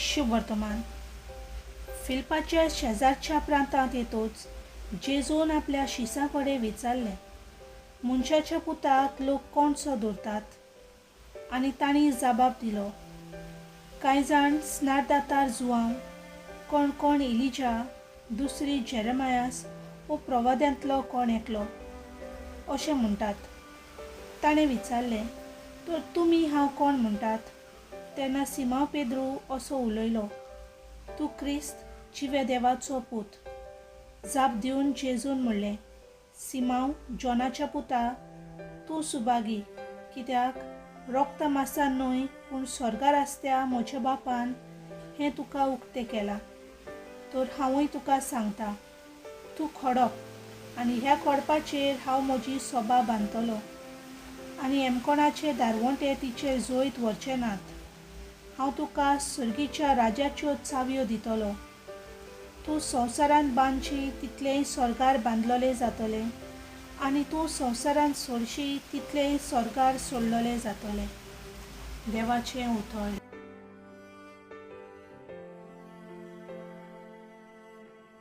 शुभ वर्तमान. फिलिपाच्या शेजारच्या प्रांतांत येतोच जेजून आपल्या शिसाकडे विचारले, मनशाच्या पुताक लोक कोणसो दवरतात? आनी तांणी जबाब दिलो, कांय जाण स्नारदातार जुआंव, कोण कोण एलिजा, दुसरी जेरेमायास वो प्रवाद्यांतलो कोण एकलो अशें म्हणटात. ताणें विचारलें, तर तुमी हांव कोण म्हणटात? तेन्ना सिमोन पेद्रू असो उलयलो, तूं क्रिस्त, जिवे देवाचो पूत. जाप दिवन जेजून म्हणलें, सिमोन, जॉनाच्या पुता, तूं सुभागी, कित्याक रोगता मासान न्हय पूण स्वर्गार आसत्या म्हज्या बापान हें तुका उक्तें केलां. तर हांवूय तुका सांगतां, तूं खडप आनी ह्या खडपाचेर हांव म्हजी सोबा बांदतलो आनी एमकोणाचे दारवंटे तिचेर जोयत व्हरचे नात. हांव तुका सर्गीच्या राज्याच्यो चावयो दितलो. तूं संवसारांत बांदशी तितलेंय स्वर्गार बांदलोलें जातलें आनी तूं संवसारांत सोडशी तितलेंय स्वर्गार सोडलोलें जातलें. देवाचें उतर.